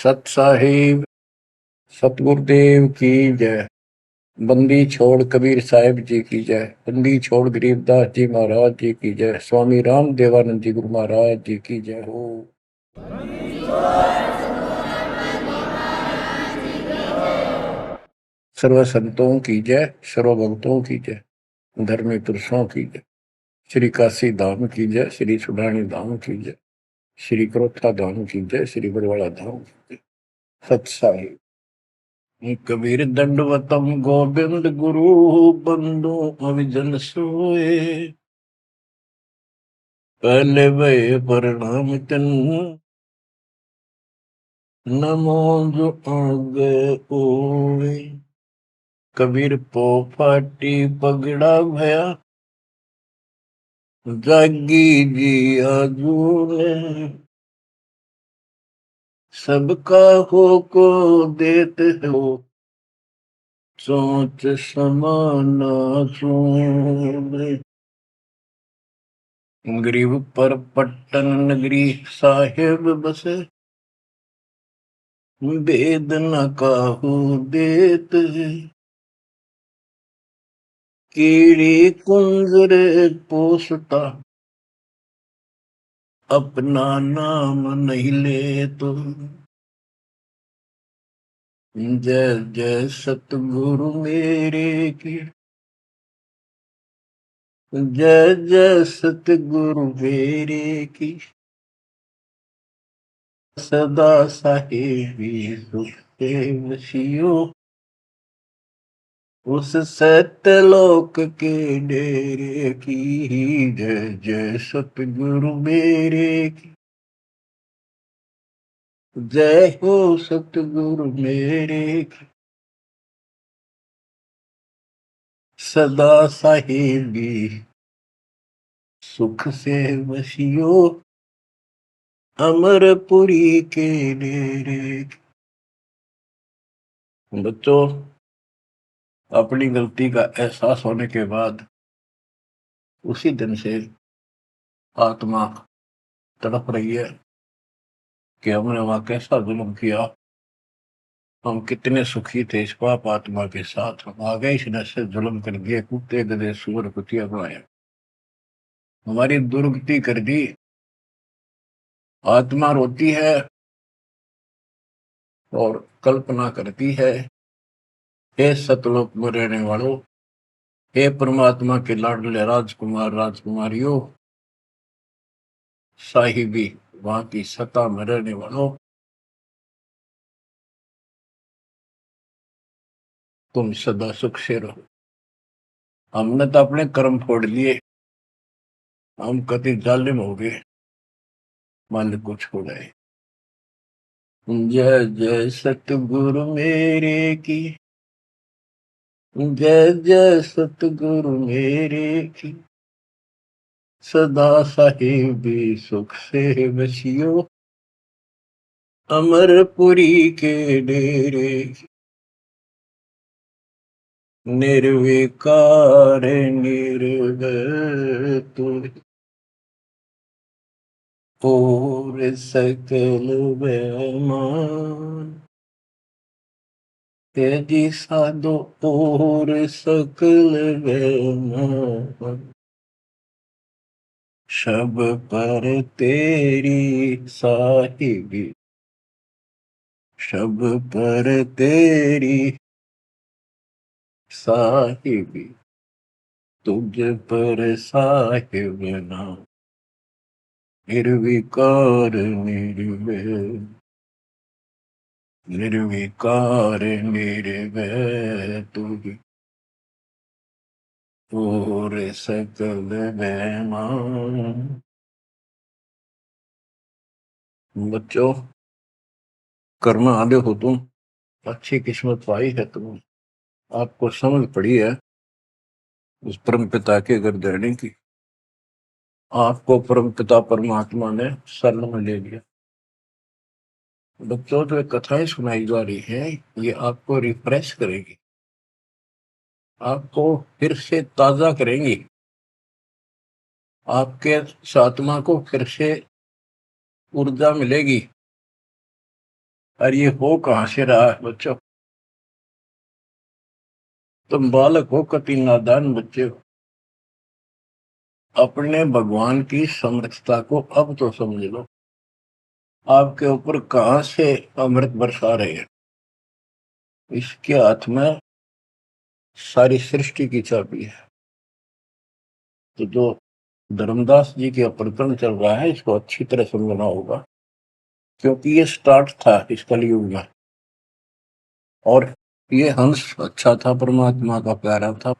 सत साहिब सतगुरुदेव की जय। बंदी छोड़ कबीर साहिब जी की जय। बंदी छोड़ गरीबदास जी महाराज जी की जय। स्वामी राम देवानंद जी गुरु महाराज जी की जय हो। सर्व संतों की जय, सर्व भक्तों की जय, धर्मी पुरुषों की जय। श्री काशी धाम की जय, श्री सुडानी धाम की जय, श्री क्रोथा धाम की जय, श्री बरवाड़ा धाम की जय। सत साहिब कबीर दंडवतम गोविंद गुरु बंदो अविजन सोए। पहले भय प्रणाम तन नमो जो आगे ओए। कबीर पो फाटी पगड़ा भया जागी जी आजूने। सबका हो को देते हो सोच समाना सुने। गरीब पर पट्टन नगरी साहेब बसे वेद न काहू देत। कीड़ी कुंजर पोसता अपना नाम नहीं ले तो। जय जय सतगुरु मेरे की जय जय सतगुरु मेरे की। सदा साहेबी सुख से वसियो उस सत्यलोक के डेरे की। जय जय सतगुरु मेरे की जय हो सतगुरु मेरे की। सदा साहेबी सुख से वसियो अमरपुरी के डेरे की। बच्चों, अपनी गलती का एहसास होने के बाद उसी दिन से आत्मा तड़प रही है कि हमने वहां कैसा जुल्म किया। हम कितने सुखी थे इस पाप आत्मा के साथ। हम आ गए, इसने से जुल्म कर दिए, कुत्ते गधे सुअर कुतिया बनाया, हमारी दुर्गति कर दी। आत्मा रोती है और कल्पना करती है, हे सतलोक में रहने वालों, हे परमात्मा के लाडले राजकुमार राजकुमारियों, साहिबी वहां की सत्ता में रहने वालों, तुम सदा सुख से रहो। हमने तो अपने कर्म फोड़ लिए, हम कति जालिम हो गए, मालिक को छोड़ाए। जय जय सतगुरु मेरे की जय जय सतगुरु मेरे की। सदा साहिबी सुख से बसियो अमरपुरी के डेरे। निर्विकार निर्भय तू और सकल बेमान। तेजी साधो और सकल बेमान। शब पर तेरी साहिबी शब पर तेरी साहिबी तुझ पर साहिब नाम। निर्विकार निर्भय निर्विकार निर्भय तुझ और सकल बेमान। बच्चों, कर्म आदि हो तुम, अच्छी किस्मत पाई है तुम, आपको समझ पड़ी है उस परम पिता के गर्देने की। आपको परम पिता परमात्मा ने शरण में ले लिया। बच्चों, जो कथाएं सुनाई जा रही है, ये आपको रिफ्रेश करेगी, आपको फिर से ताजा करेंगी, आपके आत्मा को फिर से ऊर्जा मिलेगी। और ये हो कहाँ से रहा है बच्चों? तुम बालक हो, कति नादान बच्चे हो। अपने भगवान की समर्थता को अब तो समझ लो। आपके ऊपर कहां से अमृत बरसा रहे हैं? इसके हाथ में सारी सृष्टि की चाबी है। तो जो धर्मदास जी के प्रकरण चल रहा है, इसको अच्छी तरह समझना होगा, क्योंकि ये स्टार्ट था इस कलयुग में। और ये हंस अच्छा था, परमात्मा का प्यारा था,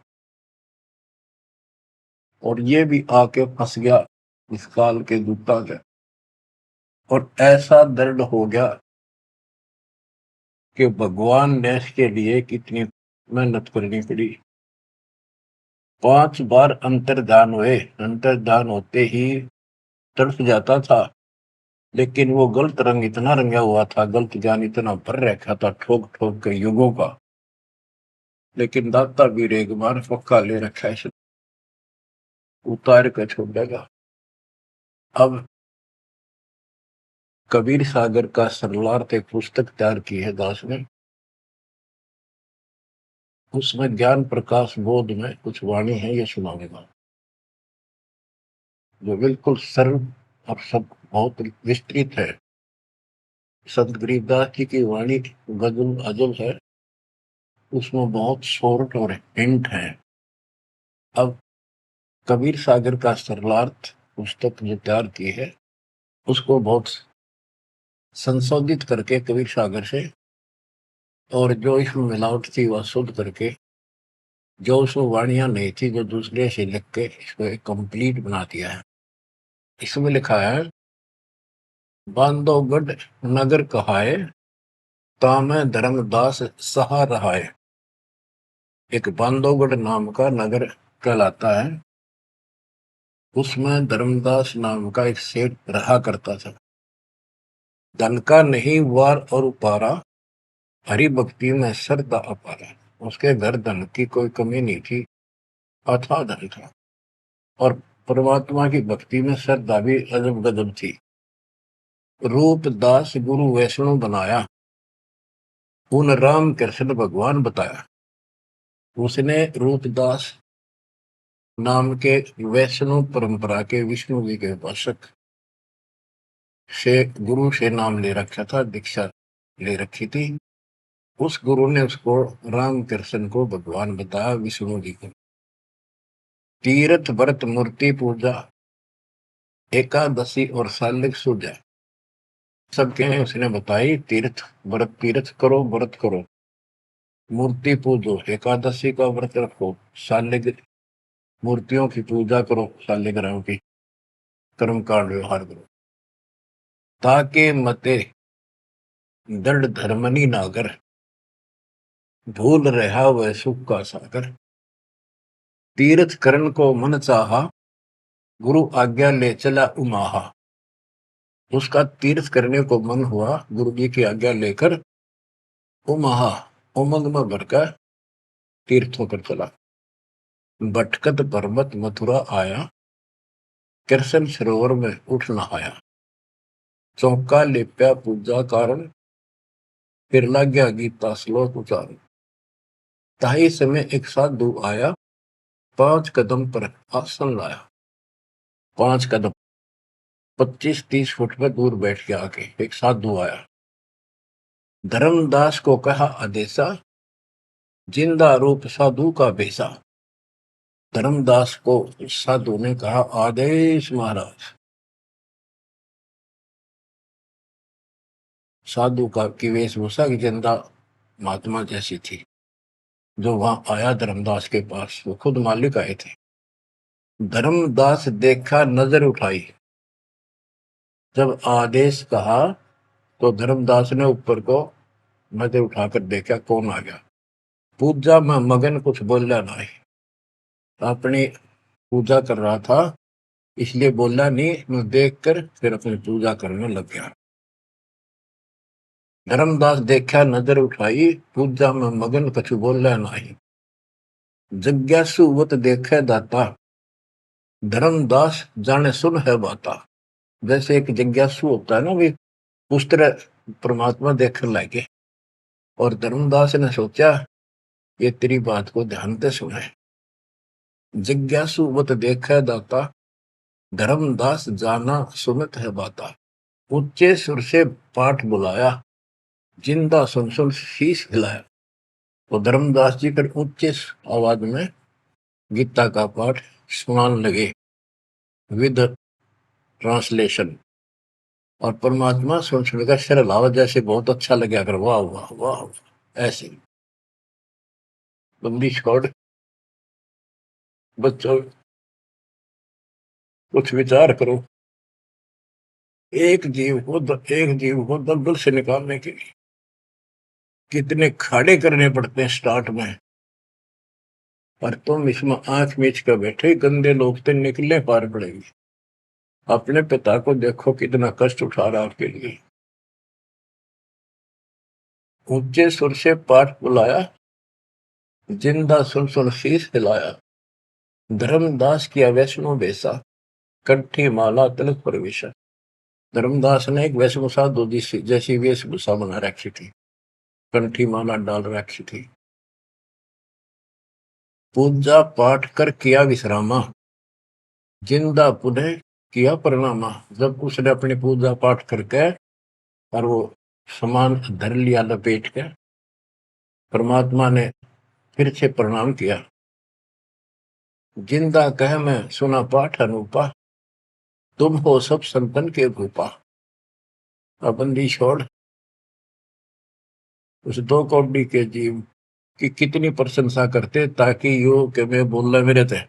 और ये भी आके फंस गया इस काल के दूता के। और ऐसा दर्द हो गया कि भगवान ने इसके लिए कितनी मेहनत करनी पड़ी। 5 बार अंतर्धान हुए, अंतर्धान होते ही तड़प जाता था, लेकिन वो गलत रंग इतना रंगा हुआ था, गलत ज्ञान इतना भर रखा था ठोक ठोक के युगों का। लेकिन दाता भी एक बार पक्का ले रखा है, उतार कर छोड़ेगा। अब कबीर सागर का सरलार्थ एक पुस्तक तैयार की है दास ने। उसमें ज्ञान प्रकाश बोध में कुछ वाणी है, ये सुनाऊंगा, जो बिल्कुल सरल और सब बहुत विस्तृत है। संत गरीबदास जी की वाणी गजल अजल है, उसमें बहुत शॉर्ट और हिंट है। अब कबीर सागर का सरलार्थ पुस्तक जो तैयार की है, उसको बहुत संशोधित करके कबीर सागर से, और जो इसमें मिलावट थी वह शुद्ध करके, जो उसमें वाणियां नहीं थी जो दूसरे से लिख के इसको एक कंप्लीट बना दिया है। इसमें लिखा है, बांधवगढ़ नगर कहाए, तामे धर्मदास सहा रहाए। एक बांधवगढ़ नाम का नगर कहलाता है, उसमें धर्मदास नाम का एक सेठ रहा करता था। धन का नहीं वार और उपारा, हरि भक्ति में श्रद्धा अपारा। उसके घर धन की कोई कमी नहीं थी, अथाह धन था, और परमात्मा की भक्ति में श्रद्धा भी अजब गजब थी। रूप दास गुरु वैष्णव बनाया, उन राम कृष्ण भगवान बताया। उसने रूपदास नाम के वैष्णव परंपरा के विष्णु जी के उपासक से गुरु से नाम ले रखा था, दीक्षा ले रखी थी। उस गुरु ने उसको राम कृष्ण को भगवान बताया, विष्णु जी को। तीर्थ व्रत मूर्ति पूजा, एकादशी और सालिक सूजा, सबके उसने बताई। तीर्थ व्रत, तीर्थ करो, व्रत करो, मूर्ति पूजो, एकादशी का व्रत रखो, सालिक मूर्तियों की पूजा करो, शालिग्राम की, कर्म कांड व्यवहार करो, ताके मते दृढ़ धर्मनी नागर, भूल रहा वह सुख का सागर। तीर्थ करण को मन चाहा, गुरु आज्ञा ले चला उमाहा। उसका तीर्थ करने को मन हुआ, गुरु जी की आज्ञा लेकर उमाहा, उमंग में भरकर तीर्थ होकर चला। भटकत पर्वत मथुरा आया, कृष्ण सरोवर में उठ नहाया। चौका लेप्या पूजा कारण, फिर लग गया गीता श्लोक उचारण। ताही समय एक साधु आया, 5 कदम पर आसन लाया। 5 कदम 25-30 फुट पर दूर बैठ के आके एक साधु आया। धर्मदास को कहा आदेशा, जिंदा रूप साधु का बेसा। धर्मदास को साधु ने कहा, आदेश महाराज। साधु का की वेशभूषा की जिंदा महात्मा जैसी थी। जो वहां आया धर्मदास के पास, वो खुद मालिक आए थे। धर्मदास देखा, नजर उठाई। जब आदेश कहा तो धर्मदास ने ऊपर को नजर उठाकर देखा, कौन आ गया। पूजा में मगन, कुछ बोला नहीं, अपनी पूजा कर रहा था, इसलिए बोला नहीं। मैं देखकर फिर अपनी पूजा करने लग गया। धर्मदास देखा, नजर उठाई, पूजा में मगन, कछु बोला नहीं। जिज्ञासु वत देखे दाता, धर्मदास जाने सुन है बाता। जैसे एक जिज्ञासु होता है ना, भी उस तरह परमात्मा देखने लगे और धर्मदास ने सोचा ये तेरी बात को ध्यान से सुने। जिज्ञासु मत देखै दाता, धर्मदास जाना सुनत है बाता। ऊंचे सुर से पाठ बुलाया, जिंदा सुन सुन शीश हिलाया। तो धर्मदास जी फिर ऊंचे आवाज में गीता का पाठ सुनाने लगे विद ट्रांसलेशन। और परमात्मा सुन सुनकर सिर हिलावा, जैसे बहुत अच्छा लगे, अगर वाह वाह वाह वाह। ऐसे बंदी छोड़ बच्चों कुछ विचार करो, एक जीव को दलदल से निकालने के लिए कितने खाड़े करने पड़ते हैं स्टार्ट में। पर तुम इसमें आंख मीच कर बैठे, गंदे लोग तो निकलने पार पड़ेगी। अपने पिता को देखो कितना कष्ट उठा रहा आपके लिए। ऊंचे सुर से पाठ बुलाया, जिंदा सुन सुन शीश हिलाया। धर्मदास किया वैष्णो बेसा, कंठी माला तिलक प्रवेशा। धर्मदास ने एक वेशभूषा दूधी जैसी वेशभूषा बना रखी थी, कंठी माला डाल रखी थी। पूजा पाठ कर किया विश्रामा, जिंदा पुनः किया प्रणामा। जब उसने अपनी पूजा पाठ करके और वो सामान धर लिया लपेट के, परमात्मा ने फिर से प्रणाम किया। जिंदा कह मैं सुना पाठ अनूपा, तुम हो सब संतन के भूपा। बंदी छोड़ उस दो कौड़ी के जीव की कितनी प्रशंसा करते, ताकि यो के मैं बोलना मेरे थे।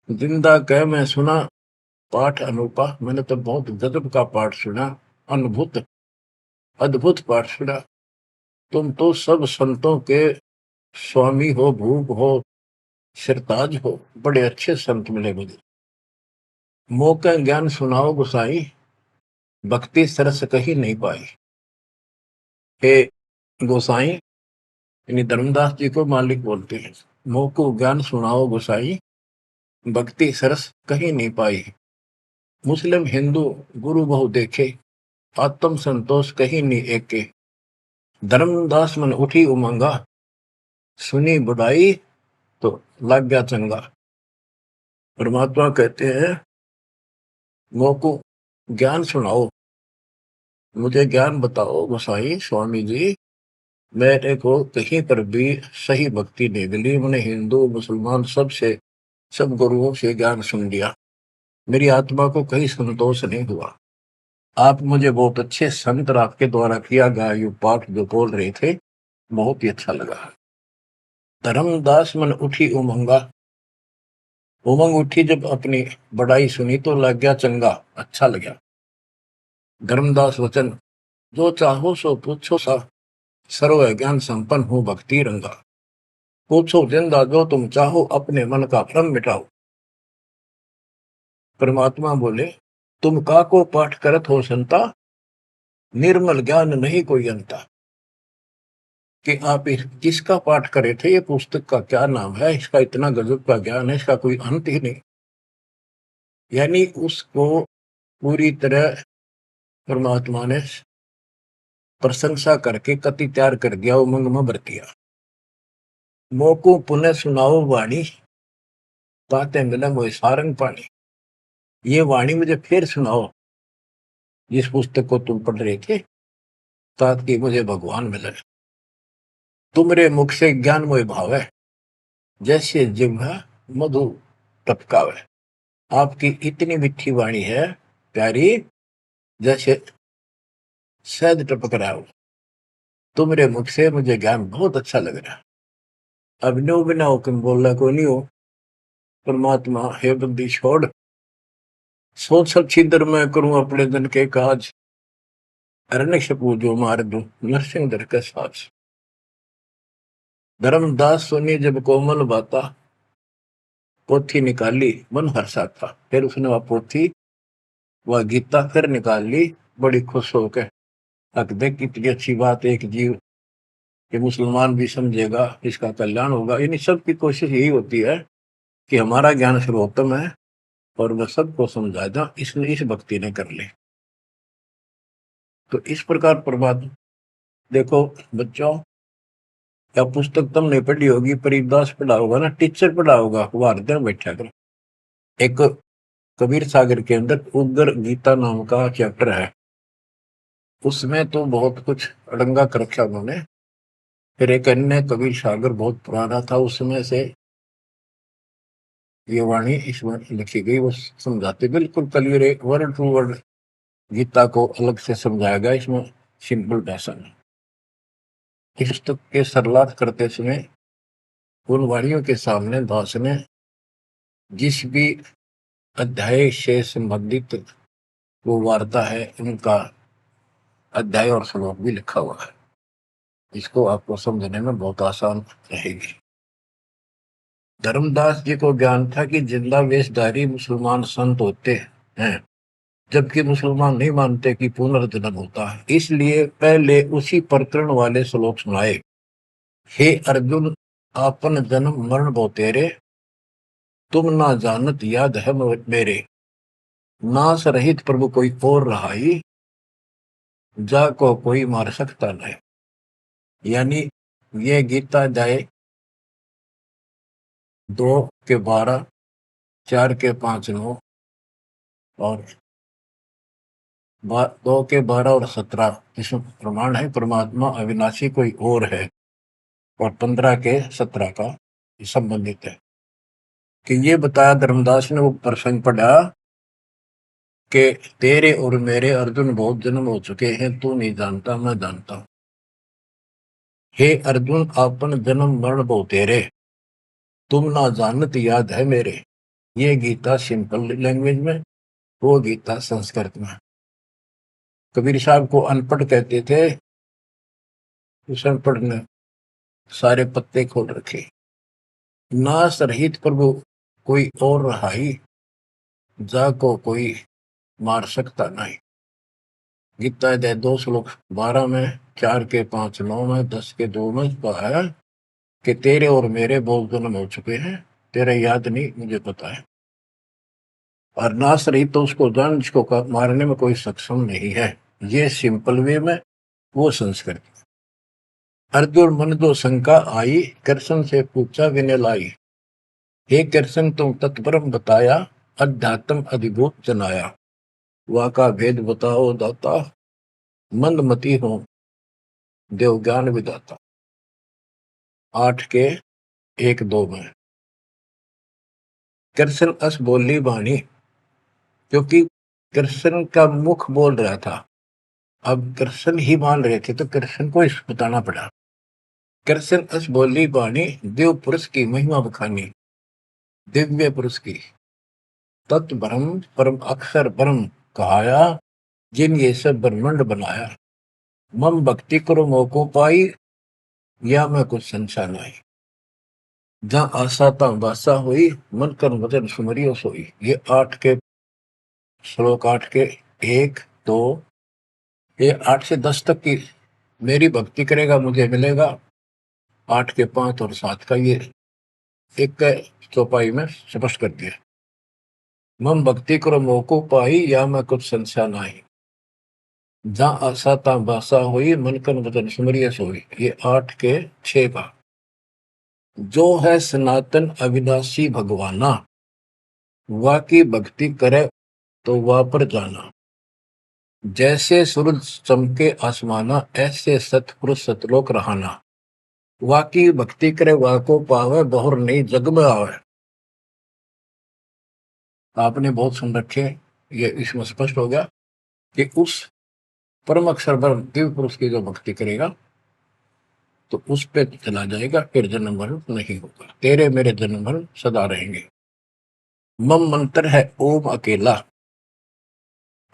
जिंदा कह मैं सुना पाठ अनूपा, मैंने तो बहुत गजब का पाठ सुना, अद्भुत अद्भुत पाठ सुना। तुम तो सब संतों के स्वामी हो, भूप हो, सिरताज हो, बड़े अच्छे संत मिले मुझे। मौका ज्ञान सुनाओ गुसाई, भक्ति सरस कहीं नहीं पाई। हे गोसाई, यानी धर्मदास जी को मालिक बोलते हैं, मोको ज्ञान सुनाओ गोसाई, भक्ति सरस कहीं नहीं पाई। मुस्लिम हिंदू गुरु बहु देखे, आत्म संतोष कहीं नहीं एके। धर्मदास मन उठी उमंगा, सुनी बुढ़ाई तो लग गया चंगा। परमात्मा कहते हैं मोको ज्ञान सुनाओ, मुझे ज्ञान बताओ गोसाई स्वामी जी। मेरे को कहीं पर भी सही भक्ति नहीं मिली, मैंने हिंदू मुसलमान सब गुरुओं से ज्ञान सुन लिया, मेरी आत्मा को कहीं संतोष नहीं हुआ। आप मुझे बहुत अच्छे संत आपके द्वारा किया गया ये पाठ जो बोल रहे थे, बहुत ही अच्छा लगा। धर्मदास मन उठी उमंगा, उमंग उठी जब अपनी बड़ाई सुनी तो लग गया चंगा, अच्छा लगा। धर्मदास वचन, जो चाहो सो पूछो सा, सर्व ज्ञान संपन्न हो भक्ति रंगा। पूछो जिंदा जो तुम चाहो, अपने मन का भ्रम मिटाओ। परमात्मा बोले, तुम का को पाठ करत हो संता, निर्मल ज्ञान नहीं कोई अंता। कि आप किसका पाठ करे थे, ये पुस्तक का क्या नाम है, इसका इतना गजब का ज्ञान है, इसका कोई अंत ही नहीं। यानी उसको पूरी तरह परमात्मा ने प्रशंसा करके कति तैयार कर दिया, उमंग में भर दिया। मोको पुनः सुनाओ वाणी, ताते मिले मोए सारंग पानी। ये वाणी मुझे फिर सुनाओ, जिस पुस्तक को तुम पढ़ रहे थे, ताकि मुझे भगवान मिले। तुमरे मुख से ज्ञान मोय भाव है, जैसे जिह्वा मधु टपकावे। आपकी इतनी मीठी वाणी है प्यारी, जैसे शहद टपक रहा हो। तुमरे मुख से मुझे ज्ञान बहुत अच्छा लग रहा। अब नो बिना हुक्म बोलना को नहीं हो। परमात्मा, हे बंदी छोड़, सोच सब छिद्र मैं करूं अपने दिन के काज, अरण्य पूजो मार दो नरसिंह दर के साज। धर्मदास सुनी जब कोमल बाता, पोथी निकाली मन हर्षा था। फिर उसने वह पोथी वह गीता फिर निकाल ली, बड़ी खुश होकर। अक देख कितनी अच्छी बात, एक जीव कि मुसलमान भी समझेगा, इसका कल्याण होगा। इन सब की कोशिश यही होती है कि हमारा ज्ञान सर्वोत्तम है और वह सबको समझा दो, इसलिए इस भक्ति ने कर ले। तो इस प्रकार प्रभात देखो बच्चों, या पुस्तक तुमने पढ़ी होगी, परिदास पढ़ा होगा ना, टीचर पढ़ा होगा, वो हरदय बैठा कर। एक कबीर सागर के अंदर उग्र गीता नाम का चैप्टर है, उसमें तो बहुत कुछ अड़ंगा कर रखा उन्होंने। फिर एक अन्य कबीर सागर बहुत पुराना था, उसमें से ये वाणी इसमें लिखी गई, वो समझाते बिल्कुल clear, word to word Gita को अलग से समझाया गया इसमें, सिंपल भाषा में। इस पुस्तक के सरलार्थ करते समय उन वाणियों के सामने दास ने जिस भी अध्याय से संबंधित वो वार्ता है, उनका अध्याय और श्लोक भी लिखा हुआ है। इसको आपको समझने में बहुत आसान रहेगी। धर्मदास जी को ज्ञान था कि जिंदा वेशधारी मुसलमान संत होते हैं, जबकि मुसलमान नहीं मानते कि पुनर्जन्म होता है। इसलिए पहले उसी प्रकरण वाले श्लोक सुनाए। हे अर्जुन, आपन जन्म मरण बो तेरे, तुम ना जानत याद है मेरे, नाश रहित प्रभु कोई और रहाई, जा को कोई मार सकता नहीं। यानी ये गीता अध्याय 2 के 12, 4 के 5, 9 और 2 के 12 और 17 इसमें प्रमाण है परमात्मा अविनाशी कोई और है, और 15 के 17 का संबंधित है। कि ये बताया धर्मदास ने वो प्रसंग पढ़ा कि तेरे और मेरे अर्जुन बहुत जन्म हो चुके हैं, तू नहीं जानता, मैं जानता हूं। हे अर्जुन, आपन जन्म मरण बहु तेरे, तुम ना जानत याद है मेरे। ये गीता सिंपल लैंग्वेज में, वो गीता संस्कृत में। कबीर साहब को अनपढ़ कहते थे, उस अनपढ़ ने सारे पत्ते खोल रखे। नाश रहित प्रभु कोई और रहाई, जा को कोई मार सकता नहीं। गीता अध्याय 2 श्लोक 12 में, 4 के 5, 9 में, 10 के 2 में कहा है कि तेरे और मेरे बहुत जन्म हो चुके हैं, तेरे याद नहीं, मुझे पता है। और नाश रहित तो उसको जान जिसको मारने में कोई सक्षम नहीं है। ये सिंपल वे में, वो संस्कृत। अर्जुन मन दो शंका आई, कृष्ण से पूछा विनय लाई। हे कृष्ण, तुम तत्परम बताया, अध्यात्म अधिभूत जनाया। वाका भेद बताओ दाता, मंदमती हो देव ज्ञान विदाता। 8 के 1, 2 में। कृष्ण अस बोली बाणी, क्योंकि कृष्ण का मुख बोल रहा था, अब कृष्ण ही मान रहे थे तो कृष्ण को इस बताना पड़ा। कृष्ण अस बोली बाणी, देव पुरुष की महिमा बखानी, दिव्य पुरुष की तत्व ब्रह्म परम अक्षर ब्रह्म कहाया, जिन ये सब ब्रह्मांड बनाया। मम भक्ति करो मोको पाई, या मैं कुछ संशय नहीं। जहाँ आशा ता बासा हुई, मन कर वचन सुमरियो सोई। ये 8 के 1, 2, ये 8 से 10 तक की मेरी भक्ति करेगा मुझे मिलेगा। 8 के 5 और 7 का ये एक चौपाई में स्पष्ट कर दिया। मम भक्ति करो मोको पाई, या मैं कुछ संशय नहीं। जहाँ आशा ता बासा हुई, मन कर वचन सुमरियो सोई। ये 8 के 6 का। जो है सनातन अविनाशी भगवाना, वाकी भक्ति करे तो वह पर जाना। जैसे सूरज चमके आसमाना, ऐसे सतपुरुष सतलोक रहाना। वाकी भक्ति करे वाको पावे, बहुर नहीं जग में आवे। आपने बहुत सुन रखे, ये इसमें स्पष्ट हो गया कि उस परम अक्षर ब्रह्म दिव्य पुरुष की जो भक्ति करेगा तो उस पे चला जाएगा, फिर जन्म मरण नहीं होगा। तेरे मेरे जन्म मरण सदा रहेंगे। मम मंत्र है ओम अकेला,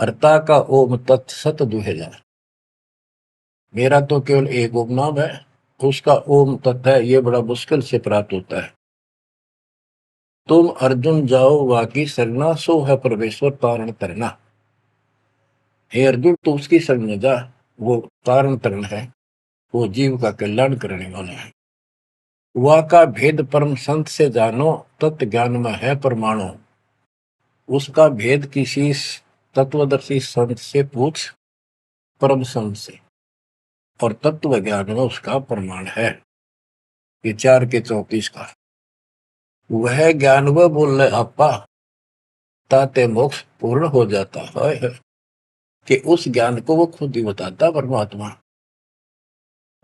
अर्ता का ओम तत् सत दुहेला। मेरा तो केवल एक ओम नाम है, उसका ओम तत् है, ये बड़ा मुश्किल से प्राप्त होता है। तुम अर्जुन जाओ वाकी सरना, सो है परमेश्वर तारण तरना। हे अर्जुन, तो उसकी शरण में जा, वो तारण तरण है, वो जीव का कल्याण करने वाला है। वह का भेद परम संत से जानो, तत्व ज्ञान में है परमाणु। उसका भेद किसी तत्वदर्शी संत से पूछ, परम संग से, और तत्व ज्ञान में उसका प्रमाण है। ये 4 के 34 का वह ज्ञान वह बोल रहे आपा ताते मोक्ष पूर्ण हो जाता है, कि उस ज्ञान को वो खुद ही बताता परमात्मा,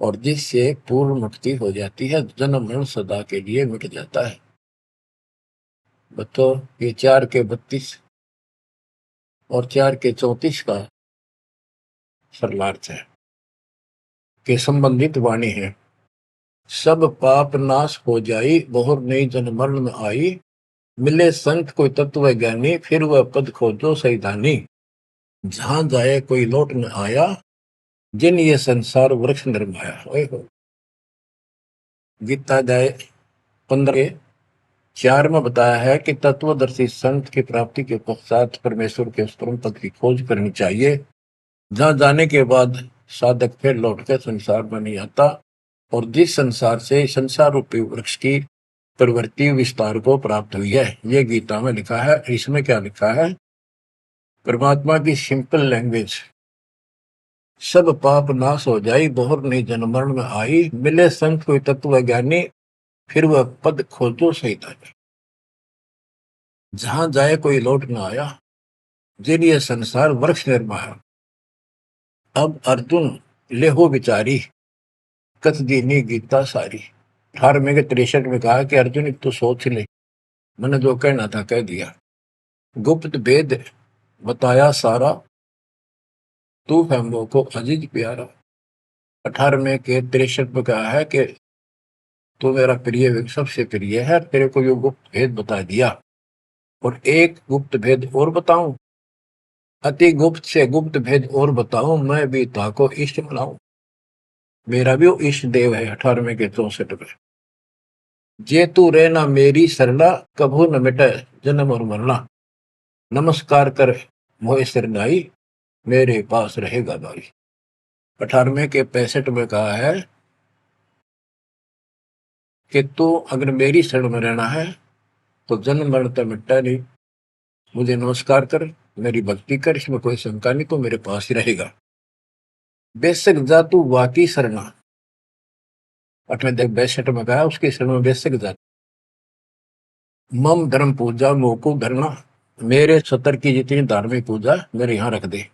और जिससे पूर्ण मुक्ति हो जाती है, जन्म मरण सदा के लिए मिट जाता है। बच्चों ये 4 के 32 और 4 के 34 का सरलार्थ है कि संबंधित वाणी है। सब पाप नाश हो जाई, बहुर नई जन्म मरण में आई, मिले संत कोई तत्व ज्ञानी, फिर वह पद खोजो सैधानी, जहां जाए कोई लौट न आया, जिन ये संसार वृक्ष निर्माया। गीता जाए 15:4 में बताया है कि तत्वदर्शी संत की प्राप्ति के पश्चात परमेश्वर के उस परम पद की खोज करनी चाहिए, जहां जाने के बाद साधक फिर लौटकर संसार में नहीं आता, और जिस संसार से संसार रूपी वृक्ष की प्रवृत्ति विस्तार को प्राप्त हुई है। ये गीता में लिखा है। इसमें क्या लिखा है? परमात्मा की सिंपल लैंग्वेज, सब पाप नाश हो जाई, बहुर नहीं जन्म मरण में आई, मिले संत कोई तत्व ज्ञानी, फिर वह पद खोजो सैतानी, जहां जाए कोई लौट न आया, जिन ये संसार वृक्ष निर्माया। अब अर्जुन लेहो विचारी, कथ दीनी गीता सारी। 18वें के 63 में कहा कि अर्जुन तो सोच ले, मैंने जो कहना था कह दिया, गुप्त भेद बताया सारा, तू है मोको अजीज प्यारा। 18वें के 63 में कहा है कि तू मेरा प्रिय सबसे प्रिय है, तेरे को यो गुप्त भेद बता दिया, और एक गुप्त भेद और बताऊं, अति गुप्त से गुप्त भेद और बताऊं, मैं भी ताको इष्ट बनाऊं। मेरा भी वो इष्ट देव है। 18वें के 64 में, जे तू रहना मेरी सरला, कभू न मिटे जन्म और मरना, नमस्कार कर मोहे सिरनाई, मेरे पास रहेगा भाई। 18वें के 65 में कहा है कि तू अगर मेरी शरण में रहना है तो जन्म मरण तो मिटता नहीं, मुझे नमस्कार कर, मेरी भक्ति कर, इसमें कोई शंका नहीं, तो मेरे पास ही रहेगा। बेशक जा तू वाकी शरणा, 62 में कहा उसकी शरण में बेशक जा। मम धर्म पूजा मोको धरना, मेरे सतर की जितनी धार्मिक पूजा मेरे यहाँ रख दे,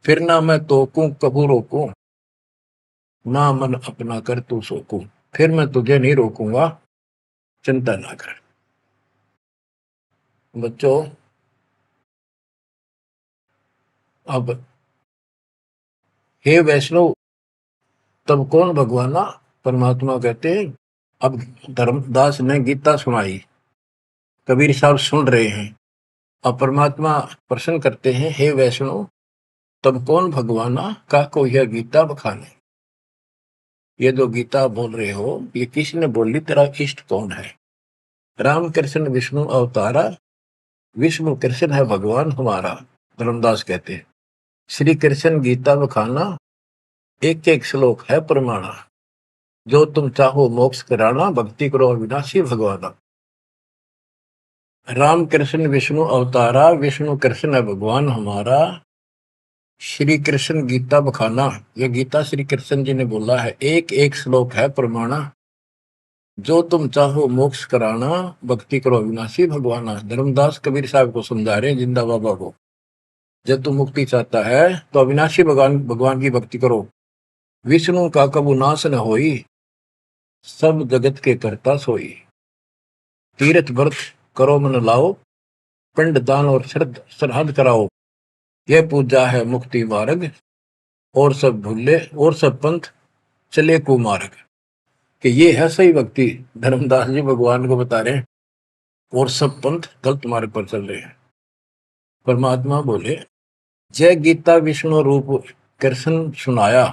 फिर ना मैं तोकू कबू रोकू, ना मन अपना कर तू सोकू, फिर मैं तुझे नहीं रोकूंगा, चिंता ना कर। बच्चों अब हे वैष्णव, तब कौन भगवाना? परमात्मा कहते हैं। अब धर्मदास ने गीता सुनाई, कबीर साहब सुन रहे हैं। अब परमात्मा प्रश्न करते हैं, हे वैष्णव तब कौन भगवाना, का को यह गीता बखाने। ये जो गीता बोल रहे हो ये किसने बोली, तेरा इष्ट कौन है? राम कृष्ण विष्णु अवतारा, विष्णु कृष्ण है भगवान हमारा। धर्मदास कहते हैं श्री कृष्ण गीता बखाना, एक एक श्लोक है प्रमाणा, जो तुम चाहो मोक्ष कराना, भक्ति करो अविनाशी भगवाना। राम कृष्ण विष्णु अवतारा, विष्णु कृष्ण है भगवान हमारा, श्री कृष्ण गीता बखाना, ये गीता श्री कृष्ण जी ने बोला है, एक एक श्लोक है प्रमाणा, जो तुम चाहो मोक्ष कराना, भक्ति करो अविनाशी भगवाना। धर्मदास कबीर साहब को समझा रहे हैं, जिंदा बाबा को, जब तुम मुक्ति चाहता है तो अविनाशी भगवान की भक्ति करो। विष्णु का कबू नाश न होई, सब जगत के करता सोई, तीर्थ व्रत करो मन लाओ, पिंड दान और श्राद्ध कराओ, यह पूजा है मुक्ति मार्ग, और सब भूले और सब पंथ चले कुमार्ग। कि ये है सही भक्ति, धर्मदास जी भगवान को बता रहे हैं, और सब पंथ गलत मार्ग पर चल रहे हैं। परमात्मा बोले, जय गीता विष्णु रूप कृष्ण सुनाया,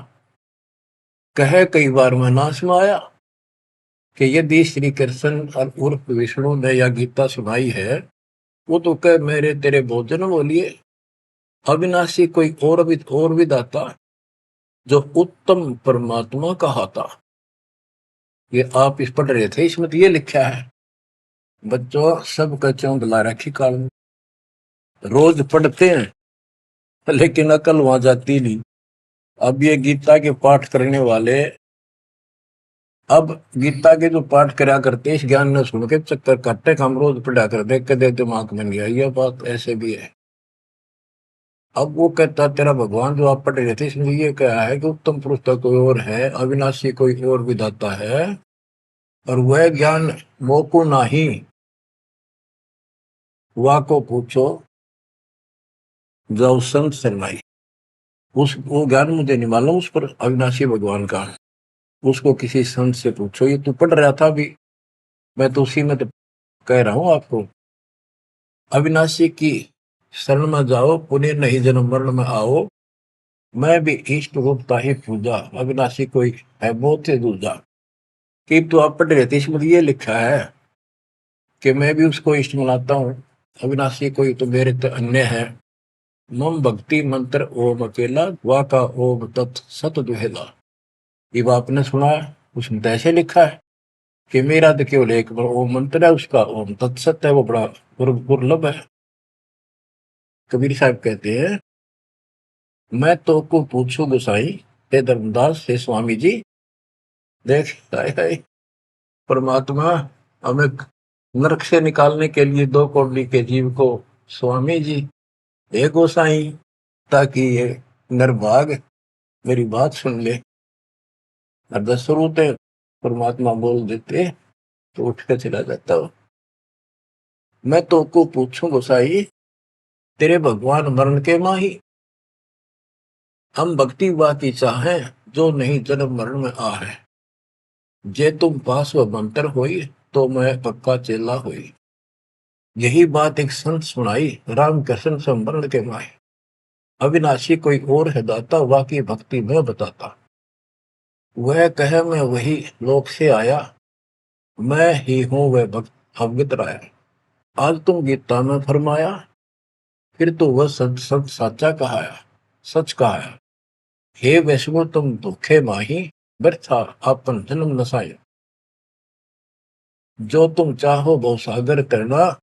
कहे कई बार मैं ना सुनाया। कि यदि श्री कृष्ण और उर्फ विष्णु ने यह गीता सुनाई है, वो तो कह मेरे तेरे भोजन बोलिए, अविनाशी कोई और भी दाता, जो उत्तम परमात्मा कहा था। ये आप इस पढ़ रहे थे, इसमें तो ये लिखा है। बच्चों सब कच्चों बुला रखी काल, रोज पढ़ते हैं लेकिन अकल वहां जाती नहीं। अब ये गीता के पाठ करने वाले, अब गीता के जो पाठ करा करते इस ज्ञान ने सुन के चक्कर काटे, हम रोज पढ़ा कर देख के दे दिमाग में नहीं आई ये बात, ऐसे भी है। अब वो कहता तेरा भगवान जो आप पढ़ रहे थे इसमें ये क्या है कि उत्तम पुरुष तो कोई और है, अविनाशी कोई और विधाता है, और वह ज्ञान मोको नाही, वा को पूछो जाओ संत शरणाई। उस वो ज्ञान मुझे नहीं मालूम उस पर अविनाशी भगवान का, उसको किसी संत से पूछो। ये तू पढ़ रहा था अभी, मैं तो उसी में तो कह रहा हूं आपको। अविनाशी की शरण में जाओ, पुण्य नहीं जन्म मरण में आओ, मैं भी इष्ट रूपता ही पूजा, अविनाशी कोई है बहुत से दूजा। कि तो आप पढ़ रहे थे इसमें ये लिखा है कि मैं भी उसको इष्ट मनाता हूँ, अविनाशी कोई तो मेरे तो अन्य है। मम भक्ति मंत्र ओम अकेला, वा का ओम तत् सत दुहेला। ये आपने सुना है, उसमें तो ऐसे लिखा है कि मेरा तो केवल एक ओम मंत्र है, उसका ओम तत्सत है, वो बड़ा दुर्लभ है। कबीर साहब कहते हैं, मैं तो को पूछू गोसाई, हे धर्मदास हे स्वामी जी। देख हाय परमात्मा हमें नरक से निकालने के लिए दो कौड़ी के जीव को स्वामी जी हे गोसाई, ताकि ये नरभाग मेरी बात सुन ले। और दस होते परमात्मा बोल देते तो उठ कर चला जाता हो। मैं तो को पूछूं गोसाई, तेरे भगवान मरण के माही, हम भक्ति वा की चाहे, जो नहीं जन्म मरण में आ है। जे तुम पास व मंत्र होई, तो मैं पक्का चेला हुई। यही बात एक संत सुनाई, राम कृष्ण संवरण के माही। अविनाशी कोई और है दाता, वाकी भक्ति में बताता। वह कहे मैं वही लोक से आया, मैं ही हूं वह भक्त अवगत राया। आज तुम गीता में फरमाया, फिर तो वह सच सच साचा कहाया, सच कहाया। हे वैष्णो तुम धोखे माही, व्यर्था आपन जन्म नसाया। जो तुम चाहो वो सागर करना,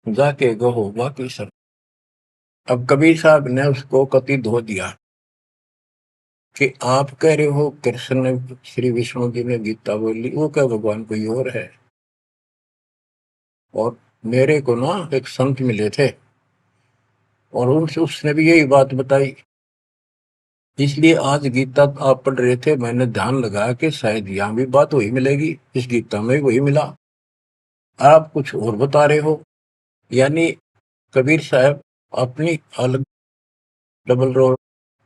जाके गहो बाकी सर। अब कबीर साहब ने उसको कति धो दिया कि आप कह रहे हो कृष्ण ने, श्री विष्णु जी ने गीता बोली, वो क्या भगवान कोई और है। और मेरे को ना एक संत मिले थे और उनसे उसने भी यही बात बताई, इसलिए आज गीता आप पढ़ रहे थे, मैंने ध्यान लगाया कि शायद यहाँ भी बात वही मिलेगी, इस गीता में वही मिला, आप कुछ और बता रहे हो। यानी कबीर साहब अपनी अलग डबल रोल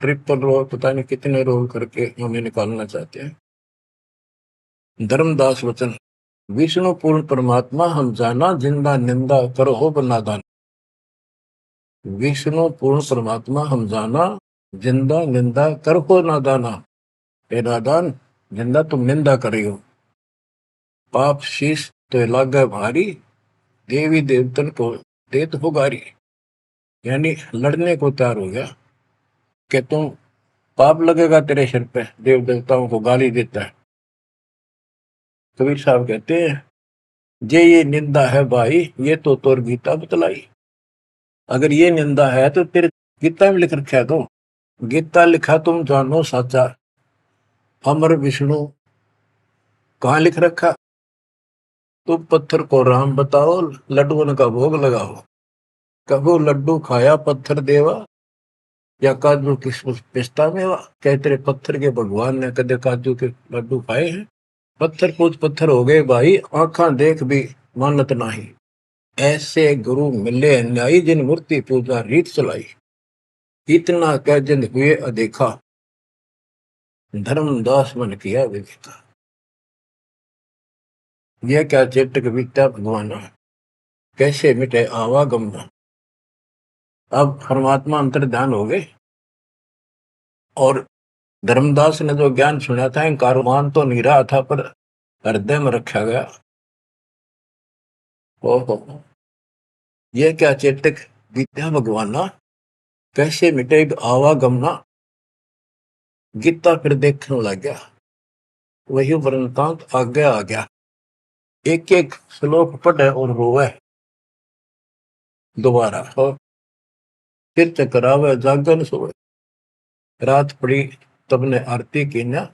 ट्रिपल रोल पता नहीं कितने रोल करके हमें निकालना चाहते हैं। धर्मदास वचन, विष्णु पूर्ण परमात्मा हम जाना, जिंदा निंदा करो हो बनादान। विष्णु पूर्ण परमात्मा हम जाना, जिंदा निंदा कर हो नादाना। हे नादान, जिंदा तुम निंदा कर रही हो, पाप शीश तो लागे भारी, देवी देवतन को देत हो गारी। यानी लड़ने को तैयार हो गया कि तुम पाप लगेगा तेरे सिर पे, देव देवताओं को गाली देता है। कबीर साहब कहते हैं, जे ये निंदा है भाई, ये तो तोर गीता बतलाई। अगर ये निंदा है तो तेरे गीता में लिख रखा है, तो गीता लिखा तुम जानो साचा, अमर विष्णु कहाँ लिख रखा, तुम पत्थर को राम बताओ, लड्डुओं का भोग लगाओ। कबो लड्डू खाया पत्थर देवा, या काजू किशमिश पिस्ता मेवा। क्या तेरे पत्थर के भगवान ने कदे काजू के लड्डू खाए हैं। पत्थर कुछ पत्थर हो गए भाई, आंखा देख भी मानत नाही। ऐसे गुरु मिले अन्यायी, जिन मूर्ति पूजा रीत चलाई। इतना कह जिन हुए अदेखा, धर्मदास मन किया विवेका। यह क्या चेटक बीता भगवान, कैसे मिटे आवागम। अब परमात्मा अंतर ध्यान हो गए और धर्मदास ने जो ज्ञान सुना था, इंकार मान तो नहीं रहा था पर हृदय में रखा गया। ओहो, यह क्या चेतक विद्या भगवाना, कैसे मिटे आवागमना। गीता फिर देखने लग गया, वही वृंतांत आगे आ गया। एक एक श्लोक पढ़े और रोवे दोबारा, और फिर चकरावे जागन सोए। रात पड़ी तब ने आरती की न,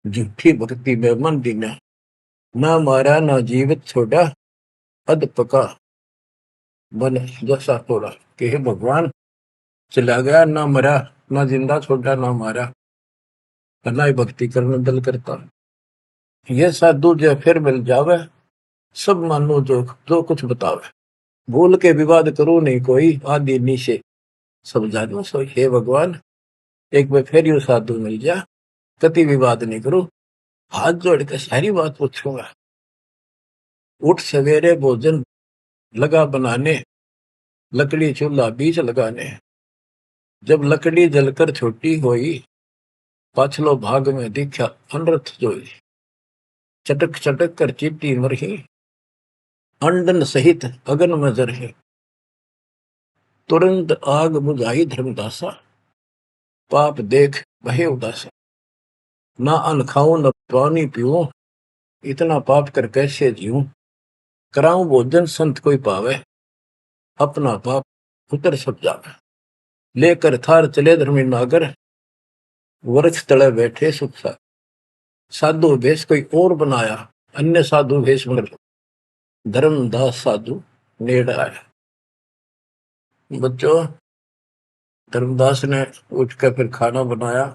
झूठी भक्ति में मन दीना, ना मारा ना जीवित छोड़ा, अध पका बन जैसा थोड़ा। कि हे भगवान, चला गया ना मरा, ना जिंदा छोड़ा ना मारा, ना ही भक्ति करने दिल करता। ये साधु जो फिर मिल जावे, सब मानो जो जो कुछ बतावे, भूल के विवाद करो नहीं कोई, आदि नीचे सब जानो सोई। हे भगवान, एक बार फिर यू साधु मिल जा, कति विवाद नहीं करो, हाथ जोड़ के सारी बात पूछूंगा। उठ सवेरे भोजन लगा बनाने, लकड़ी चूल्हा बीच लगाने, जब लकड़ी जलकर छोटी होई, पाछलो भाग में दिखा अनरथ जोई। चटक चटक कर चीटी मरही, अंडन सहित अगन में जरही, तुरंत आग बुझाई धर्मदासा, पाप देख बहे उदासा। ना अन्न खाऊं न पानी पीऊं, इतना पाप कर कैसे जीऊं, कराऊं भोजन संत कोई पावे, अपना पाप उतर सब जावे। लेकर थार चले धर्मी नागर, वृक्ष तले बैठे सुख सा। साधु भेष कोई और बनाया, अन्य साधु भेष मर, धर्मदास साधु नेड़ आया। बच्चों, धर्मदास ने उठकर फिर खाना बनाया।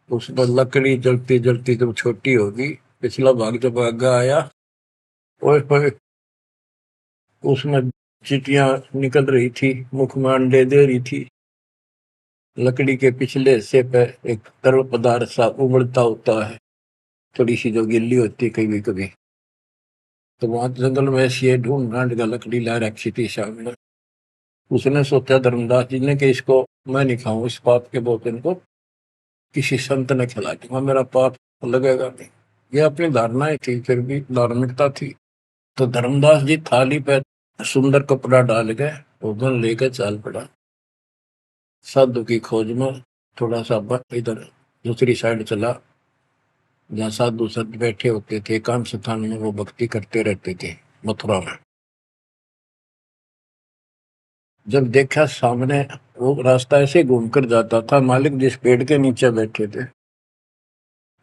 उसमें लकड़ी जलती जलती जब छोटी होगी, पिछला भाग जब आगे आया, और उसमें चीटियां निकल रही थी, मुख में अंडे दे रही थी। लकड़ी के पिछले हिस्से पे एक तरल पदार्थ सा उबलता होता है, थोड़ी सी जो गिल्ली होती है कभी कभी। तो वहां जंगल में ऐसी ढूंढ ढांड का लकड़ी ला रखी थी सामने। उसने सोचा धर्मदास जी ने कि इसको मैं नहीं खाऊं, इस पाप के भोजन को किसी संत ने खिला दूंगा, मेरा पाप लगेगा नहीं। ये अपनी धारणाएं थी, फिर भी धार्मिकता थी। तो धर्मदास जी थाली पे सुंदर कपड़ा डाल के भोजन लेकर चाल पड़ा। साधु की खोज में थोड़ा सा इधर दूसरी साइड चला, जहाँ साधु संत बैठे होते थे, एकांत स्थान में वो भक्ति करते रहते थे मथुरा में। जब देखा सामने वो रास्ता ऐसे घूमकर जाता था, मालिक जिस पेड़ के नीचे बैठे थे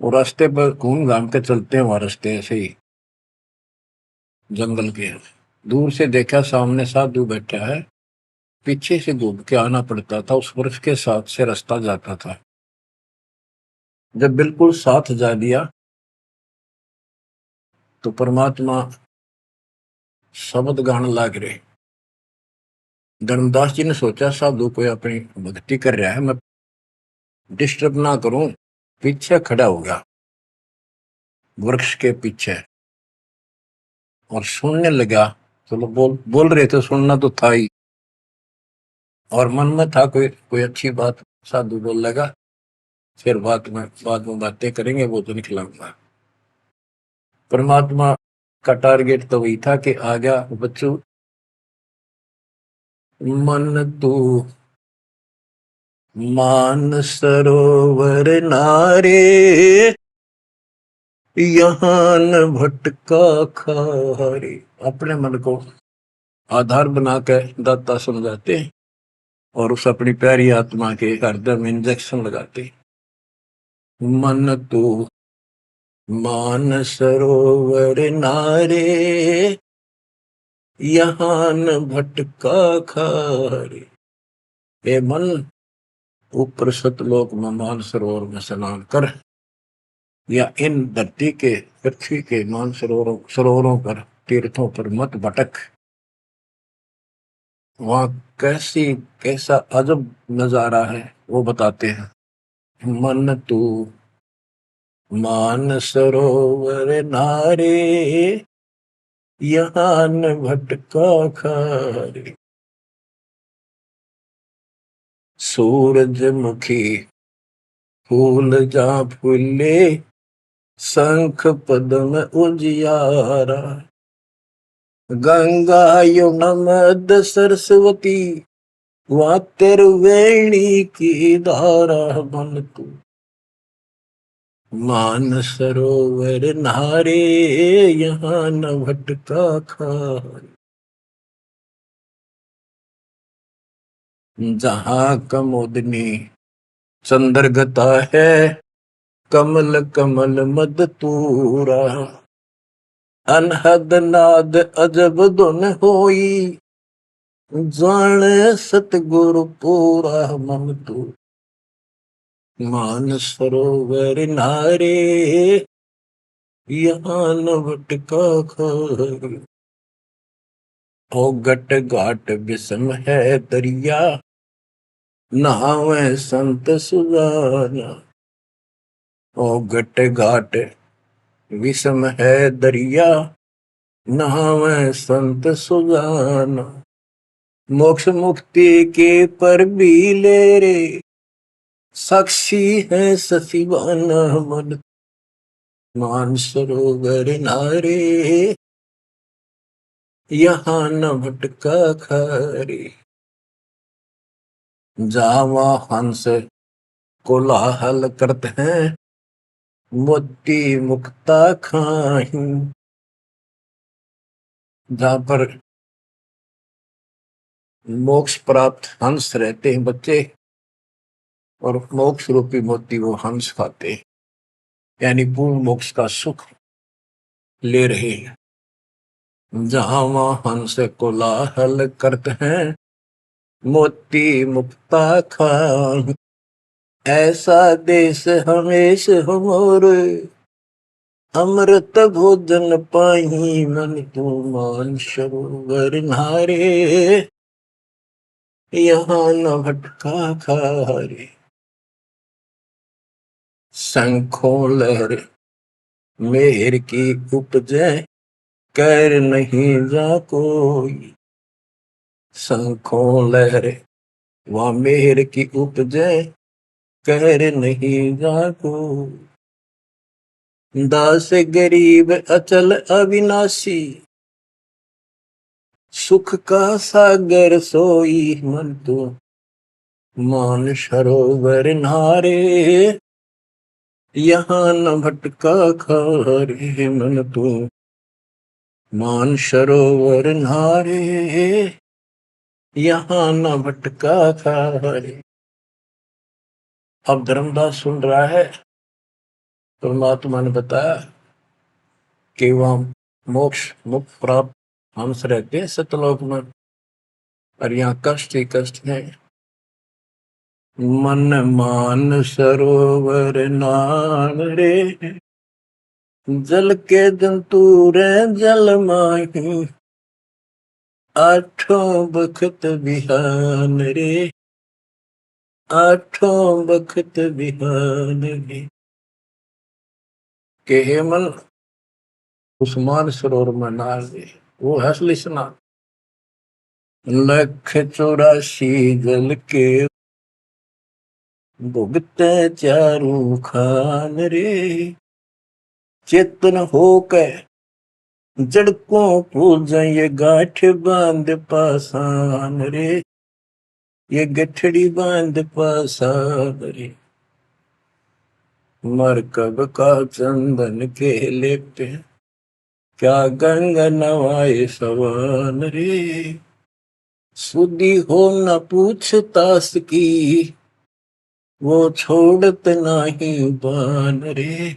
वो रास्ते पर घूम घाम के चलते हैं, वहां रास्ते ऐसे ही जंगल के। दूर से देखा सामने साधु बैठा है, पीछे से घूम के आना पड़ता था, उस वृक्ष के साथ से रास्ता जाता था। जब बिल्कुल साथ जा दिया तो परमात्मा शब्द गान लाग रहे। धर्मदास जी ने सोचा साधु कोई अपनी भक्ति कर रहा है, मैं डिस्टर्ब ना करूं, पीछे खड़ा हो गया वृक्ष के पीछे और सुनने लगा। चलो बोल बोल रहे थे, सुनना तो था ही, और मन में था कोई अच्छी बात साधु बोल लगा, फिर बाद में बातें करेंगे, वो तो निकलाऊंगा। परमात्मा का टारगेट तो वही था कि आ गया बच्चों, मन तू मान सरोवर नारे, यहाँ न भटका खारे। अपने मन को आधार बना कर दाता समझाते और उस अपनी प्यारी आत्मा के हृदय में इंजेक्शन लगाते। मन तू मान सरोवर नारे, यहाँ न भटका खारे। ए मन, ऊपर सतलोक में मान सरोवर में स्नान कर, या इन धरती के पृथ्वी के मान सरोवरों पर, तीर्थों पर मत भटक। वहां कैसा अजब नजारा है वो बताते हैं। मन तू मान सरोवर नारे, यहाँ न भटका खारे। सूरजमुखी फूल जा फूले, शंख पद्म उजियारा। गंगा यमुना मद सरस्वती, वहाँ त्रिवेणी की धारा। मन तू मान सरोवर नारे, यहाँ न भटका खारे। जहाँ कमोदनी चंद्रगता है कमल कमल मद तूरा, अनहद नाद अजब धुन होई, जाने सतगुरु पूरा मन तू। मान सरोवर नारे यहाँ न भटका खारी, ओ गट घाट विषम है दरिया, नहावे संत सुजाना। ओ गट घाट विषम है दरिया, नहावे संत सुजाना। मोक्ष मुक्ति के पर भी ले रे, साक्षी है सचिवाना मन। मानसरोवर नारे यहाँ न भटका खारी, जावा हंस कोलाहल करते हैं, मोती मुक्ता खाही। जहां पर मोक्ष प्राप्त हंस रहते हैं बच्चे, और मोक्ष रूपी मोती वो हंस खाते हैं, यानी पूर्ण मोक्ष का सुख ले रहे हैं। जहां वहां हंस कोलाहल करते हैं, मोती मुक्ता खाही। ऐसा देश हमेश हमोरे, अमृत भोजन पाही मन तू। मान सरोवर नारे यहाँ न भटका खारे, शंखों लहर मेहर की उपजे, कर नहीं जा कोई। शंखों लहर वह मेहर की उपजे, कर नहीं जा कोई। दास गरीब अचल अविनाशी, सुख का सागर सोई मन तू। मान सरोवर नारे यहाँ न भटका खारे मन तू। मान सरोवर नारे यहाँ न भटका खारे। अब धर्मदास सुन रहा है, परमात्मा ने बताया कि वहां मोक्ष मुक्त प्राप्त हंस रहते हैं सतलोक में, और यहाँ कष्ट ही कष्ट है। मन मान सरोवर नाम रे, जल के जंतु रे जल माही। आठों बखत बिहान रे, आठों बखत बिहान रे। के हे मन उस्मान सरोवर में नार दे, वो हसली स्नान। लख 84 जल के भुगते चारू खान रे। चेतन होकर जड़कों पूजा ये गांठ बांध पासान रे, ये गठड़ी बांध पासान रे। मरकब का चंदन के लेपते, क्या गंगा नवाए सवान रे। सुधी हो न पूछतास की, वो छोड़त नहीं बान रे,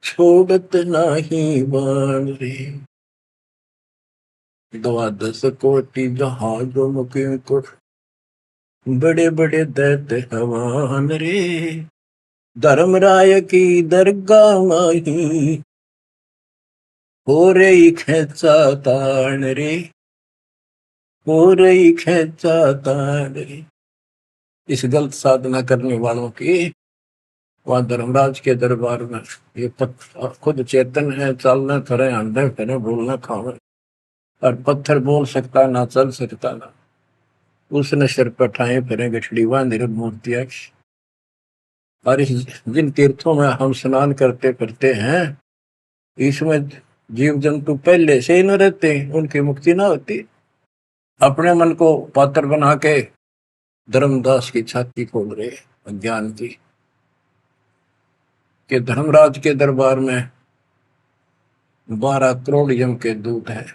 छोड़त नहीं बान रे। 12 कोटि जहाजों मुके को, बड़े बड़े दैत्य हवान रे। धर्मराय की दरगाह माही, हो रही खेचा तान रे, हो रही खेचा तान रे। इस गलत साधना करने वालों की वहां धर्मराज के दरबार में, ये खुद चेतन है, चलना फिरे, अंडे फिरे, बोलना खावे, और पत्थर बोल सकता ना, चल सकता ना। उसने सिर पर ठाए फिरे गठड़ी बांधी मूर्तियां। और जिन तीर्थों में हम स्नान करते फिरते हैं, इसमें जीव जंतु पहले से ही न रहते, उनकी मुक्ति ना होती। अपने मन को पात्र बना के धर्मदास की छाती खोल रहे अज्ञान की, कि धर्मराज के दरबार में 12 करोड़ यम के दूत हैं,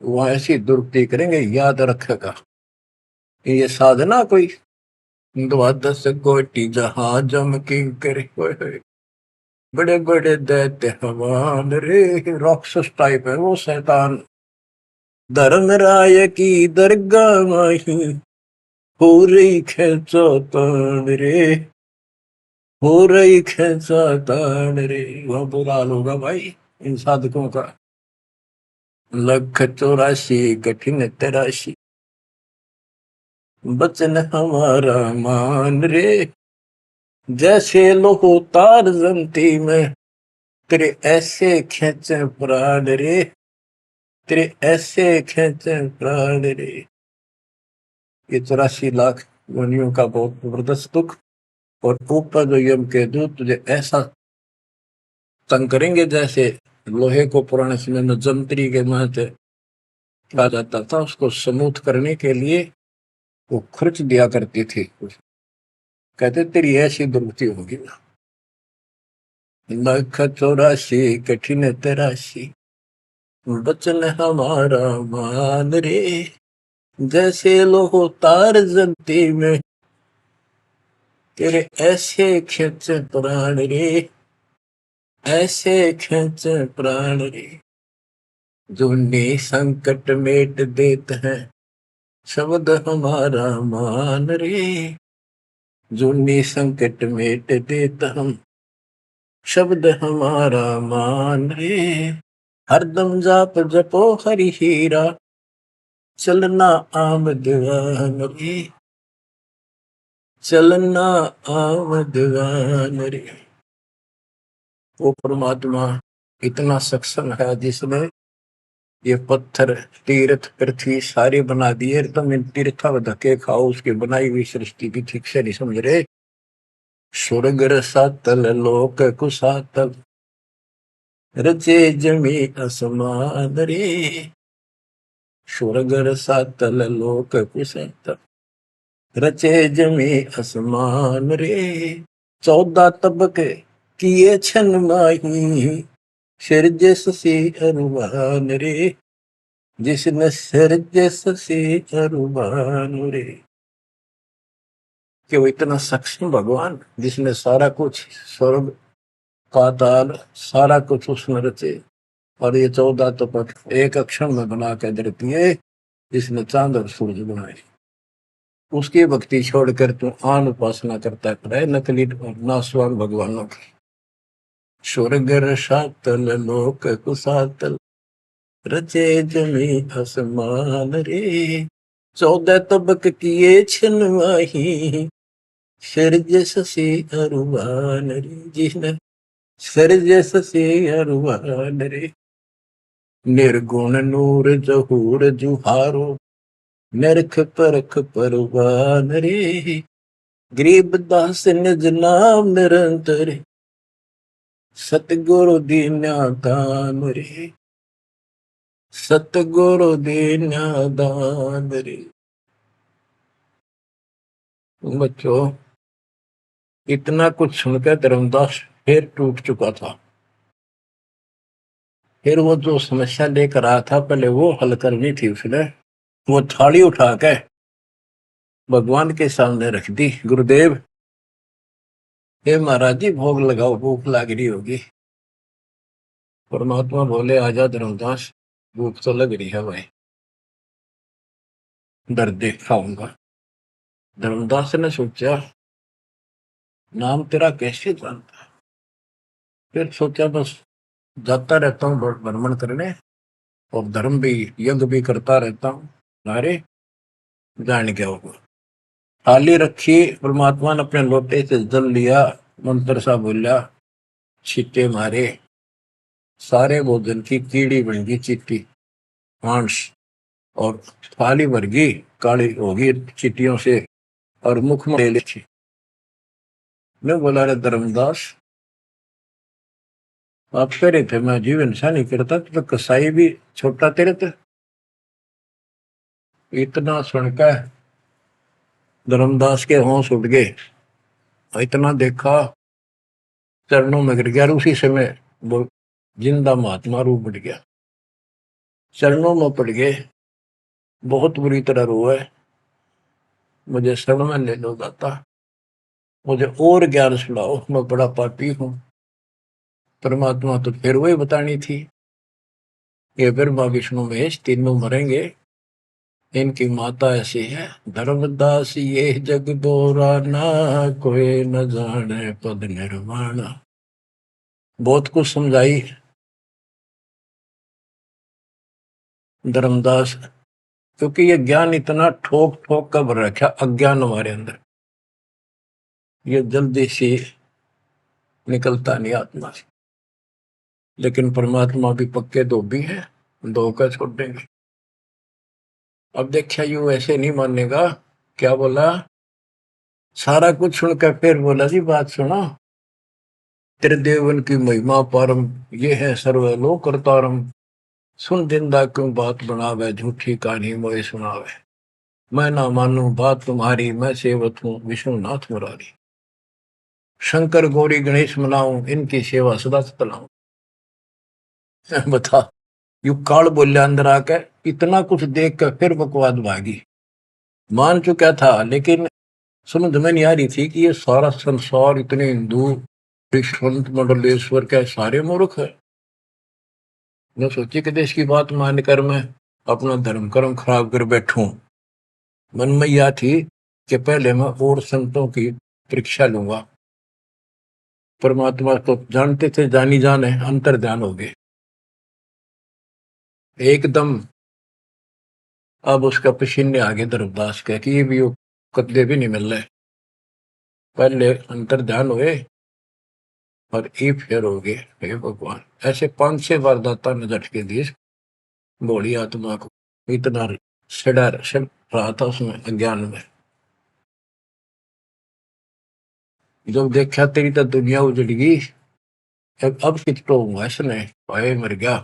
वह ऐसी दुर्गति करेंगे, याद रखेगा। ये साधना कोई द्वादश कोटि जहाजम की करे होए होए। बड़े बड़े दैत्य हवान रे, राक्षस टाइप है वो शैतान। धर्मराय की दरगाह माही हो रही खेचातान रे, हो रही खेचातान रे। वह बुरा हाल होगा भाई इन साधकों का। 184 कठिन तराशी, बचन हमारा मान रे। जैसे लोहो तार जमती में, तेरे ऐसे खेचे प्राण रे, तेरे ऐसे खेचे प्राण रे। ये 84 लाख योनियों का बहुत जबरदस्त दुख। और ऊपर जो यम के दूत तुझे ऐसा तंग करेंगे जैसे लोहे को पुराने समय में जंतरी के महते कहा जाता था, उसको स्मूथ करने के लिए वो खर्च दिया करती थी। कहते तेरी ऐसी दुर्गति होगी। 184 कठिन तराशी, बचन हमारा मान रे। जैसे लोहो तार जमती में, तेरे ऐसे खेचे प्राण रे, ऐसे खेचे प्राण रे। जूने संकट मेट देत है, शब्द हमारा मान रे। जूने संकट मेट देत हम, शब्द हमारा मान रे। हरदम जाप जपो हरि हीरा, चलना आमद रे, चलना आमद रे। वो परमात्मा इतना सक्षम है जिसने ये पत्थर तीर्थ पृथ्वी सारे बना दिए। तुम इन तीर्था धक्के खाओ, उसकी बनाई हुई सृष्टि की ठीक से नहीं समझ रहे। स्वर्ग रसातल लोक कुसातल, रचे जमी असमान रे। स्वर्ग रसातल लोक कुसातल, रचे जमी असमान रे। 14 तबके किए छन माही, सिरजस से अरुवान रे। जिसने सिरजस से अरुवान रे। कि वो इतना सक्षम भगवान जिसने सारा कुछ स्वर्ग पाताल सारा कुछ उसने रचे। और ये 14 तपक एक अक्षर में बना के धरती है, जिसने चांद और सूरज बनाए। उसकी भक्ति छोड़कर तू आन उपासना करता है नकली नासवान भगवानों की। स्वर्ग रसातल लोक कुसातल, रचे जमी आसमान रे। 14 तबक किए छनवाही, सिरजस से अरुवान रे। जिसने सिरजस से अरुवान रे। निर्गुण नूर जहूर जुहारो, नरख परख परवान रे। गरीब दास निज नाम निरंतर, सतगुरु दीन्या दान रे, सतगुरु दीन्या दान रे। बच्चों इतना कुछ सुनकर धर्मदास फिर टूट चुका था। फिर वो जो समस्या लेकर आया था पहले वो हल करनी थी उसने। वो थाली उठा के भगवान के सामने रख दी। गुरुदेव हे महाराज जी भोग लगाओ, भूख लग रही होगी। परमात्मा बोले आजा धर्मदास, भूख तो लग रही है भाई, दर्द देख खाऊंगा। धर्मदास ने सोचा नाम तेरा कैसे जानता। फिर सोचा बस जाता रहता हूँ भ्रमण करने और धर्म भी यज्ञ भी करता रहता हूँ, अरे जान क्या होगा। थाली रखी, परमात्मा ने अपने लोटे से जल लिया, मंत्र सा बोला, छींटे मारे, सारे भोजन की कीड़ी बन गई चीटी मांस, और थाली भर गई काली होगी चीटियों से, और मुख में ले ली। मैं बोला रे धर्मदास आप कह रहे थे मैं जीव हिंसा नहीं करता, तो कसाई भी छोटा तेरे थे। इतना सुनकर धर्मदास के होश उठ गए। इतना देखा चरणों में गिर गया। उसी समय वो जिंदा महात्मा रूप बढ़ गया, चरणों में पड़ गए, बहुत बुरी तरह रोए। मुझे शरण में ले लो दाता, मुझे और ज्ञान सुनाओ, मैं बड़ा पापी हूं। परमात्मा तो फिर वही बतानी थी, ये ब्रह्मा विष्णु महेश तीनों मरेंगे, इनकी माता ऐसी है। धर्मदास ये जग दोरा ना, कोई न जाने पद निर्वाण। बहुत कुछ समझाई धर्मदास, क्योंकि ये ज्ञान इतना ठोक ठोक कर भर रखा अज्ञान हमारे अंदर, ये जल्दी से निकलता नहीं आत्मा से। लेकिन परमात्मा भी पक्के धोबी है, धोखा छोड़ देंगे। अब देखा यू ऐसे नहीं मानेगा, क्या बोला, सारा कुछ सुनकर फिर बोला जी बात सुनो, त्रिदेवन की महिमा पारम, ये है सर्वलोक करतारम। सुन दिंदा क्यों बात बनावे, झूठी कहानी मोए सुनावे। मैं ना मानू बात तुम्हारी, मैं सेवक हूँ विष्णुनाथ मुरारी। शंकर गौरी गणेश मनाऊं, इनकी सेवा सदा चलाऊं। बता, यू काल बोलिया अंदर आकर, इतना कुछ देख कर फिर बकवाद भागी। मान चुका था लेकिन समझ में नहीं आ रही थी कि ये सारा संसार इतने हिंदू संत मंडलेश्वर के सारे मूर्ख है। मैं सोची कि देश की बात मानकर मैं अपना धर्म कर्म खराब कर बैठूं। मन में यह थी कि पहले मैं और संतों की परीक्षा लूंगा। परमात्मा तो जानते थे, जानी जाने अंतर ध्यान हो गए एकदम। अब उसका पसीने आगे धर्मदास के कि ये भी कदे भी नहीं मिल रहे। पहले अंतर ध्यान हुए और ये फेर हो गए। हे भगवान, ऐसे 5-6 बार दाता ने झटके दिए भोली आत्मा को, इतना सड़ा सड़ रहा था उसमें अज्ञान में। जब देखा तेरी तो दुनिया उजड़ गई, अब कितो हुआ इसने, भाई मर गया।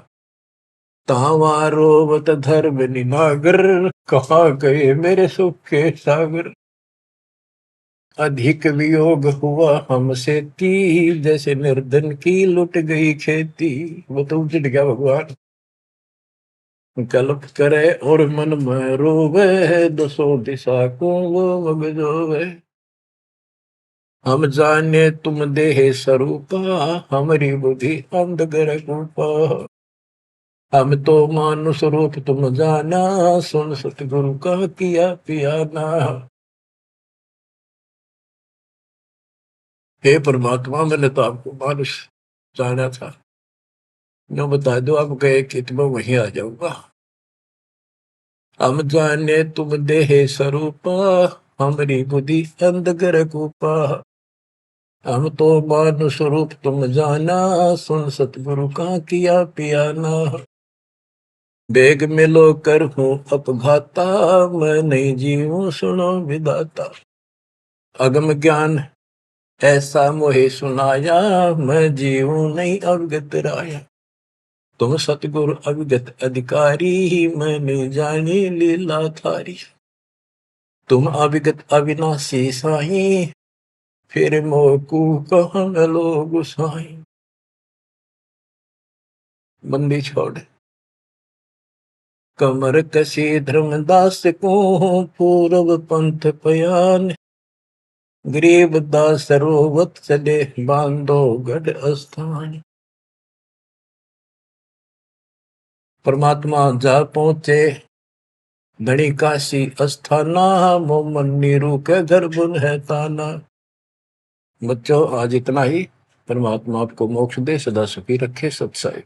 तावारोवत धर्म निनागर, कहाँ गए मेरे सुख के सागर। अधिक वियोग हुआ हमसे ती, जैसे निर्धन की लुट गई खेती। वो तो उजड़ गया भगवान। कल्प करे और मन में रोवे, दसों दिशा को वो मगजोवे। हम जाने तुम देह स्वरूपा, हमारी बुद्धि अंधगर रूपा। हम तो मानुष रूप तुम जाना, सुन सतगुरु का किया पियाना। हे परमात्मा, मैंने तो आपको मानुष जाना था, जो बता दो आप गए कि मैं वहीं आ जाऊंगा। हम जाने तुम देह स्वरूपा, हमारी बुद्धि अंधगर कूपा। हम तो मानुष रूप तुम जाना, सुन सतगुरु का किया पियाना। बेग मिलो कर हूँ अपघाता, मैं नहीं जीऊं सुनो विदाता। अगम ज्ञान ऐसा मोहे सुनाया, मैं जीऊं नहीं अवगत राया। तुम सतगुरु अविगत अधिकारी, मैंने जानी लीला थारी। तुम अविगत अविनाशी साई, फिर मोकू कहाँ मिलो गुसाई। बंदी छोड़ कमर कसी धर्मदास को, पूर्व पंथ पयान। गरीब दास रोवत चले, बांधो गढ़ स्थान। परमात्मा जा पहुंचे धनी काशी अस्थाना, मोमन नीरू के घर बुन है ताना। बच्चों आज इतना ही। परमात्मा आपको मोक्ष दे, सदा सुखी रखे। सत्साई।